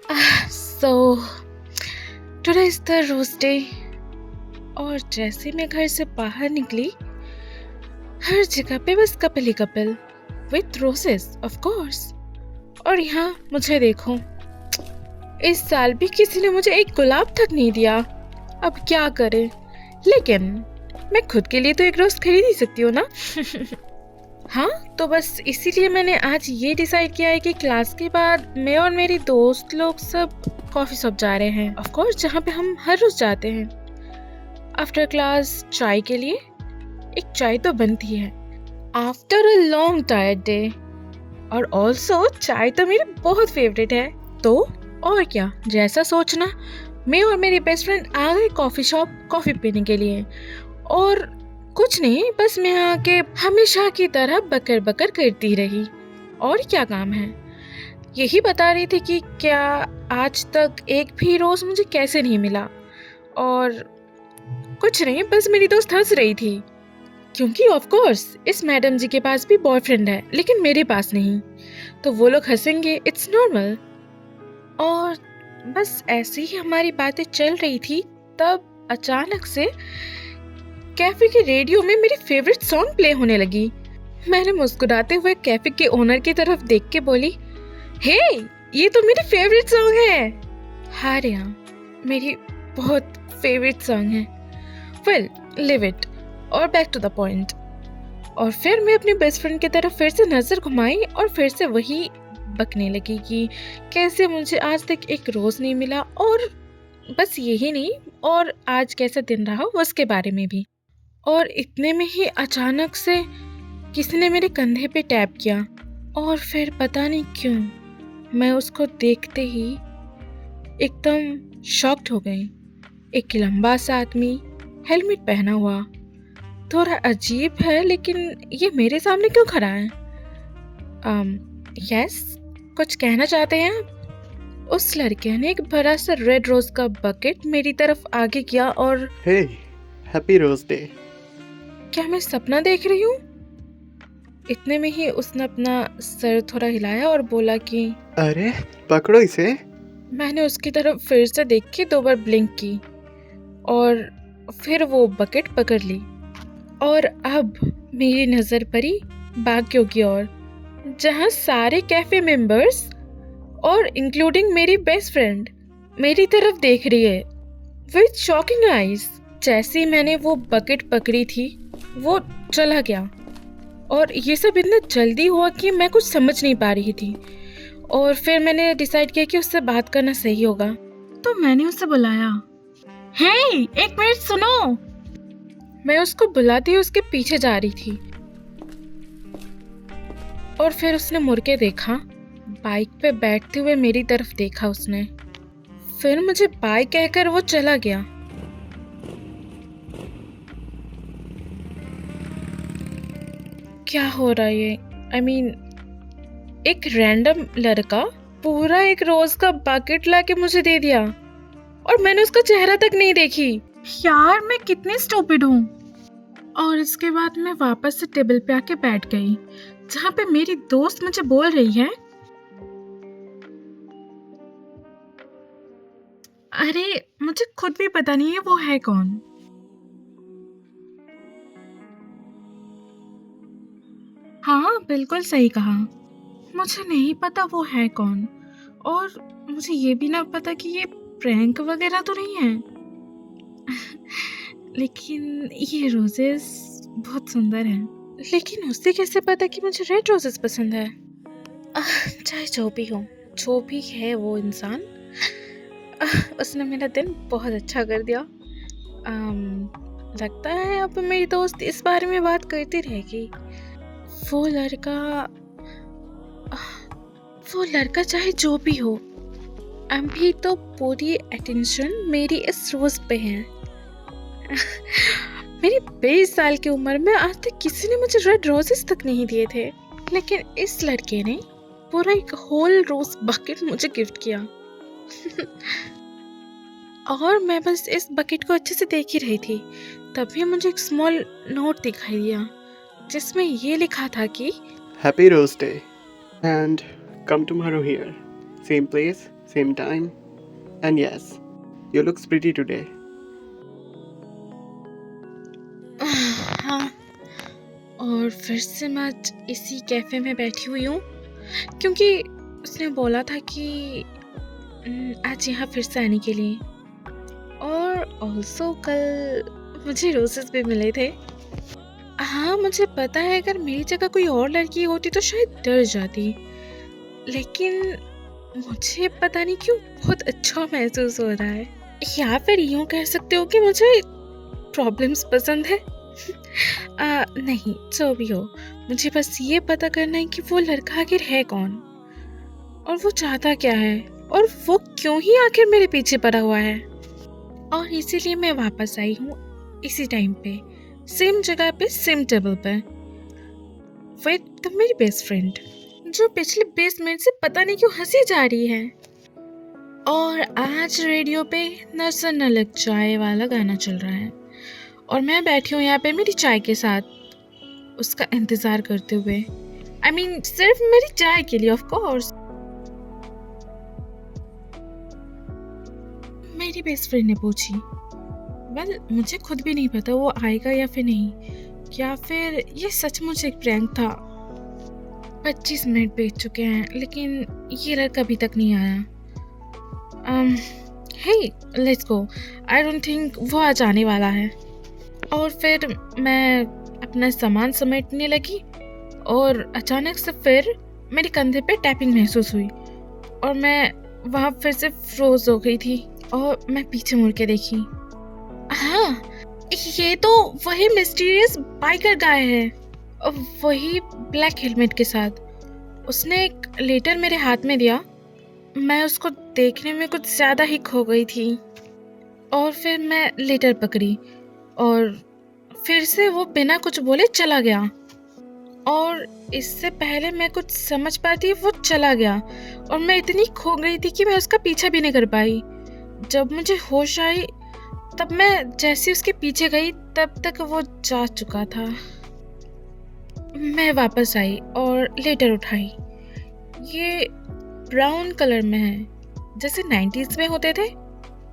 So today is the rose day और जैसे मैं घर से बाहर निकली, हर जगह पे बस couple he couple with roses of course. और यहाँ मुझे देखो, इस साल भी किसी ने मुझे एक गुलाब तक नहीं दिया। अब क्या करें? लेकिन मैं खुद के लिए तो एक रोज खरीद ही सकती हूँ ना। हाँ, तो बस इसीलिए मैंने आज ये डिसाइड किया है कि क्लास के बाद मैं और मेरी दोस्त लोग सब कॉफी शॉप जा रहे हैं। ऑफ कोर्स, जहाँ पे हम हर रोज जाते हैं आफ्टर क्लास चाय के लिए। एक चाय तो बनती है after a long tired day. और ऑल्सो चाय तो मेरी बहुत फेवरेट है। तो और क्या, जैसा सोचना, मैं और मेरी बेस्ट फ्रेंड आ गए कॉफी शॉप कॉफी पीने के लिए। और कुछ नहीं, बस मैं आके हमेशा की तरह बकर बकर करती रही। और क्या काम है? यही बता रही थी कि क्या आज तक एक भी रोज मुझे कैसे नहीं मिला। और कुछ नहीं, बस मेरी दोस्त हंस रही थी क्योंकि ऑफ कोर्स इस मैडम जी के पास भी बॉयफ्रेंड है लेकिन मेरे पास नहीं, तो वो लोग हंसेंगे, इट्स नॉर्मल। और बस ऐसे ही हमारी बातें चल रही थी, तब अचानक से कैफे के रेडियो में मेरी फेवरेट सॉन्ग प्ले होने लगी। मैंने मुस्कुराते हुए कैफे के ओनर की तरफ देख के बोली, हे, ये तो मेरी फेवरेट सॉन्ग है। हाँ रिया, मेरी बहुत फेवरेट सॉन्ग है। वेल, लिव इट और बैक टू द पॉइंट। और फिर मैं अपनी बेस्ट फ्रेंड की तरफ फिर से नजर घुमाई और फिर से वही बकने लगी कि कैसे मुझे आज तक एक रोज नहीं मिला। और बस यही नहीं, और आज कैसा दिन रहा उसके बारे में भी। और इतने में ही अचानक से किसी ने मेरे कंधे पे टैप किया और फिर पता नहीं क्यों मैं उसको देखते ही एकदम शॉक्ड हो गई। एक लंबा सा आदमी, हेलमेट पहना हुआ, थोड़ा अजीब है, लेकिन ये मेरे सामने क्यों खड़ा है? यस, कुछ कहना चाहते हैं आप? उस लड़के ने एक बड़ा सा रेड रोज का बकेट मेरी तरफ आगे किया और हे, हैप्पी रोज डे। क्या मैं सपना देख रही हूँ? इतने में ही उसने अपना सर थोड़ा हिलाया और बोला कि अरे पकड़ो इसे। मैंने उसकी तरफ फिर से देख के 2 बार ब्लिंक की और फिर वो बकेट पकड़ ली। और अब मेरी नजर पड़ी बाकियों की ओर, जहाँ सारे कैफे मेंबर्स और इंक्लूडिंग मेरी बेस्ट फ्रेंड मेरी तरफ देख रही है विद शॉकिंग आईज। जैसे ही मैंने वो बकेट पकड़ी थी, वो चला गया। और ये सब इतना जल्दी हुआ कि मैं कुछ समझ नहीं पा रही थी। और फिर मैंने डिसाइड किया कि उससे बात करना सही होगा, तो मैंने उससे बुलाया, हे, एक मिनट सुनो। मैं उसको बुलाती हुई उसके पीछे जा रही थी और फिर उसने मुड़ के देखा। बाइक पे बैठते हुए मेरी तरफ देखा उसने, फिर मुझे बाय कहकर वो चला गया। क्या हो रहा है ये? I mean, एक रैंडम लड़का पूरा एक रोज का बकेट लाके मुझे दे दिया और मैंने उसका चेहरा तक नहीं देखी। यार, मैं कितनी स्टूपिड हूँ। और इसके बाद मैं वापस से टेबल पे आके बैठ गई, जहाँ पे मेरी दोस्त मुझे बोल रही है, अरे मुझे खुद भी पता नहीं है वो है कौन। हाँ, बिल्कुल सही कहा। मुझे नहीं पता वो है कौन, और मुझे ये भी ना पता कि ये प्रैंक वगैरह तो नहीं है। लेकिन ये रोजेस बहुत सुंदर हैं। लेकिन उसे कैसे पता कि मुझे रेड रोजेस पसंद है? चाहे जो भी हो, जो भी है वो इंसान, उसने मेरा दिन बहुत अच्छा कर दिया। लगता है अब मेरी दोस्त इस बारे में बात करती रहेगी। वो लड़का चाहे जो भी हो, अभी तो पूरी अटेंशन मेरी इस रोज पे है। मेरी 20 साल की उम्र में आज तक किसी ने मुझे रेड रोजेस तक नहीं दिए थे, लेकिन इस लड़के ने पूरा एक होल रोज बकेट मुझे गिफ्ट किया। और मैं बस इस बकेट को अच्छे से देख ही रही थी, तभी मुझे एक स्मॉल नोट दिखाई दिया जिसमें ये लिखा था कि happy rose day and come tomorrow here, same place same time, and yes, you looks pretty today. हाँ, और फिर से मैं आज इसी कैफ़े में बैठी हुई हूँ क्योंकि उसने बोला था कि आज यहाँ फिर से आने के लिए। और ऑल्सो कल मुझे रोजेस भी मिले थे। हाँ, मुझे पता है अगर मेरी जगह कोई और लड़की होती तो शायद डर जाती, लेकिन मुझे पता नहीं क्यों बहुत अच्छा महसूस हो रहा है। या फिर यूँ कह सकते हो कि मुझे प्रॉब्लम्स पसंद है। नहीं, जो भी हो, मुझे बस ये पता करना है कि वो लड़का आखिर है कौन और वो चाहता क्या है और वो क्यों ही आखिर मेरे पीछे पड़ा हुआ है। और इसीलिए मैं वापस आई हूँ इसी टाइम पे, सेम जगह पे, सेम टेबल पे, विद मेरी बेस्ट फ्रेंड जो पिछले 20 मिनट से पता नहीं क्यों हंसी जा रही है। और आज रेडियो पे नजर न लग जाए वाला गाना चल रहा है और मैं बैठी हूँ यहाँ पे मेरी चाय के साथ उसका इंतज़ार करते हुए। I mean, सिर्फ मेरी चाय के लिए ऑफ कोर्स। मेरी बेस्ट फ्रेंड ने पूछी। वेल, मुझे खुद भी नहीं पता वो आएगा या फिर नहीं, या फिर ये सचमुच एक प्रैंक था। 25 मिनट बीत चुके हैं लेकिन ये लड़का अभी तक नहीं आया। Hey, let's go. I don't think वो आज आने वाला है। और फिर मैं अपना सामान समेटने लगी और अचानक से फिर मेरे कंधे पे टैपिंग महसूस हुई और मैं वहाँ फिर से फ्रोज हो गई थी और मैं पीछे मुड़ के देखी। हाँ, ये तो वही मिस्टीरियस बाइकर गाय है, वही ब्लैक हेलमेट के साथ। उसने एक लेटर मेरे हाथ में दिया। मैं उसको देखने में कुछ ज़्यादा ही खो गई थी और फिर मैं लेटर पकड़ी और फिर से वो बिना कुछ बोले चला गया। और इससे पहले मैं कुछ समझ पाती वो चला गया और मैं इतनी खो गई थी कि मैं उसका पीछा भी नहीं कर पाई। जब मुझे होश आई तब मैं जैसे उसके पीछे गई तब तक वो जा चुका था। मैं वापस आई और लेटर उठाई। ये ब्राउन कलर में है जैसे 90s में होते थे,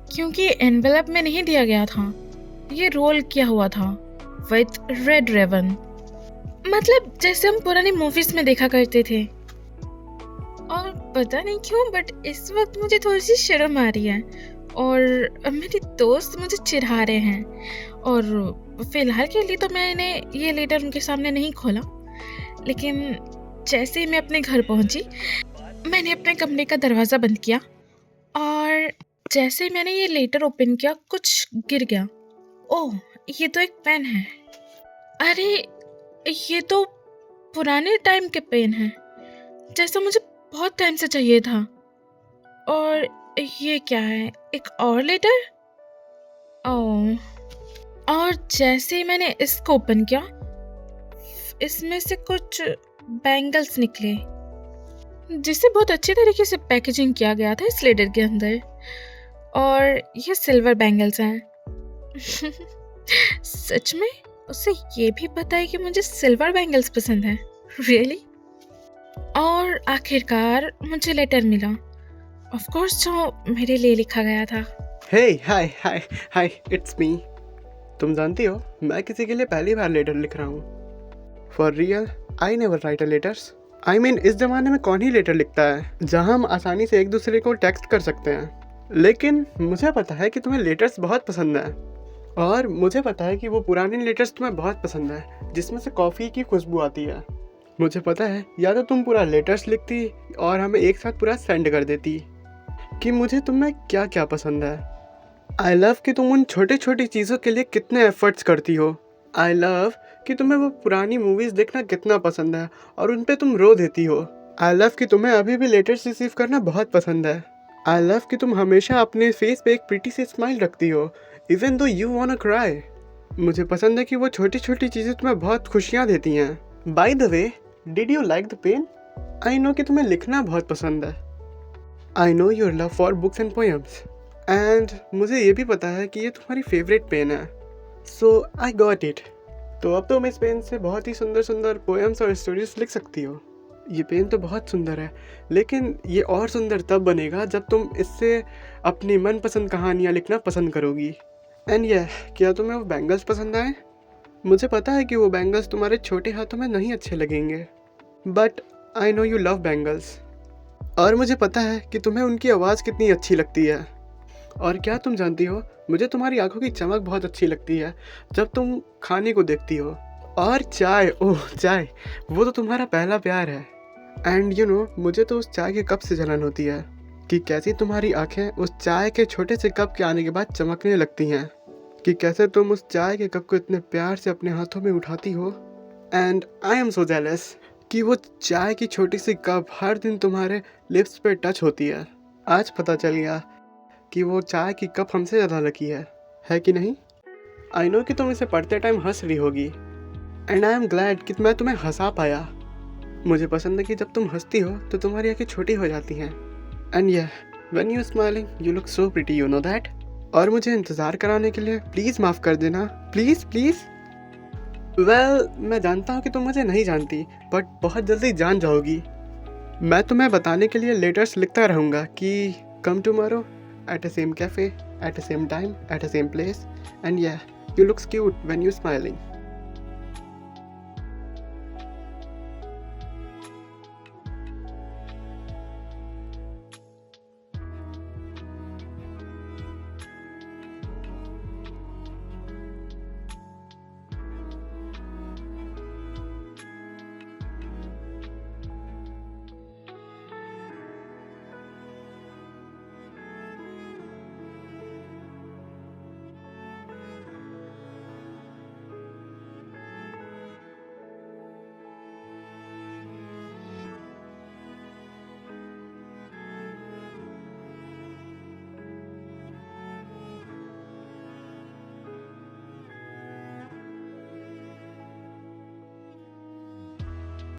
क्योंकि एनवेलप में नहीं दिया गया था, ये रोल किया हुआ था विद रेड रिबन, मतलब जैसे हम पुरानी मूवीज में देखा करते थे। और पता नहीं क्यों बट इस वक्त मुझे थोड़ी सी शर्म आ रही है और मेरे दोस्त मुझे चिढ़ा रहे हैं और फिलहाल के लिए तो मैंने ये लेटर उनके सामने नहीं खोला। लेकिन जैसे ही मैं अपने घर पहुंची मैंने अपने कमरे का दरवाज़ा बंद किया और जैसे ही मैंने ये लेटर ओपन किया कुछ गिर गया। ओह, ये तो एक पेन है। अरे, ये तो पुराने टाइम के पेन है जैसा मुझे बहुत टाइम से चाहिए था। और ये क्या है, एक और लेटर? ओह, और जैसे ही मैंने इसको ओपन किया इसमें से कुछ बैंगल्स निकले जिसे बहुत अच्छे तरीके से पैकेजिंग किया गया था इस लेटर के अंदर, और ये सिल्वर बैंगल्स हैं। सच में उसे ये भी पता है कि मुझे सिल्वर बैंगल्स पसंद है? रियली? और आखिरकार मुझे लेटर मिला, ऑफ कोर्स जो मेरे लिए लिखा गया था। Hey, hi, it's me. तुम जानती हो मैं किसी के लिए पहली बार लेटर लिख रहा हूँ। For real, I never write a letters. I mean, इस जमाने में कौन ही लेटर लिखता है जहाँ हम आसानी से एक दूसरे को टेक्स्ट कर सकते हैं। लेकिन मुझे पता है कि तुम्हें लेटर्स बहुत पसंद है और मुझे पता है कि वो पुराने लेटर्स तुम्हें बहुत पसंद है जिसमें से कॉफ़ी की खुशबू आती है। मुझे पता है या तो तुम पूरा लेटर्स लिखती और हमें एक साथ पूरा सेंड कर देती कि मुझे तुम्हें क्या क्या पसंद है। आई लव कि तुम उन छोटी छोटी चीज़ों के लिए कितने एफर्ट्स करती हो। आई लव कि तुम्हें वो पुरानी मूवीज़ देखना कितना पसंद है और उन पे तुम रो देती हो। आई लव कि तुम्हें अभी भी लेटर्स रिसीव करना बहुत पसंद है। आई लव कि तुम हमेशा अपने फेस पे एक प्रीटी सी स्माइल रखती हो इवन दो यू वांना क्राई। मुझे पसंद है कि वो छोटी छोटी चीज़ें तुम्हें बहुत खुशियाँ देती हैं। By the way, did you like the pen? I know कि तुम्हें लिखना बहुत पसंद है। I know your love for books and poems and मुझे ये भी पता है कि ये तुम्हारी फेवरेट पेन है। सो आई गॉट इट। तो अब तुम इस पेन से बहुत ही सुंदर सुंदर पोएम्स और स्टोरीज लिख सकती हो। ये पेन तो बहुत सुंदर है, लेकिन ये और सुंदर तब बनेगा जब तुम इससे अपनी मनपसंद कहानियाँ लिखना पसंद करोगी। एंड ये क्या तुम्हें वो बैंगल्स पसंद आए? मुझे पता है कि वो बैंगल्स तुम्हारे छोटे हाथों में नहीं अच्छे लगेंगे, but I know you love bangles. और मुझे पता है कि तुम्हें उनकी आवाज़ कितनी अच्छी लगती है। और क्या तुम जानती हो, मुझे तुम्हारी आंखों की चमक बहुत अच्छी लगती है जब तुम खाने को देखती हो। और चाय, ओह चाय, वो तो तुम्हारा पहला प्यार है। एंड यू नो, मुझे तो उस चाय के कप से जलन होती है कि कैसी तुम्हारी आंखें उस चाय के छोटे से कप के आने के बाद चमकने लगती हैं, कि कैसे तुम उस चाय के कप को इतने प्यार से अपने हाथों में उठाती हो। And I am so jealous कि वो चाय की छोटी सी कप हर दिन तुम्हारे लिप्स पे टच होती है। आज पता चल गया कि वो चाय की कप हमसे ज़्यादा लकी है कि नहीं? आई नो कि तुम इसे पढ़ते टाइम हंस रही होगी, एंड आई एम ग्लैड कि मैं तुम्हें हंसा पाया। मुझे पसंद है कि जब तुम हंसती हो तो तुम्हारी आंखें छोटी हो जाती हैं। And yeah, when you smiling you look so pretty, you know that। और मुझे इंतज़ार कराने के लिए प्लीज़ माफ़ कर देना, प्लीज़ प्लीज़। वेल, मैं जानता हूँ कि तुम मुझे नहीं जानती, बट बहुत जल्दी जान जाओगी। मैं तुम्हें बताने के लिए लेटर्स लिखता रहूँगा कि come tomorrow at a same cafe, at a same time, at a same place, and yeah, you looks cute when you smiling।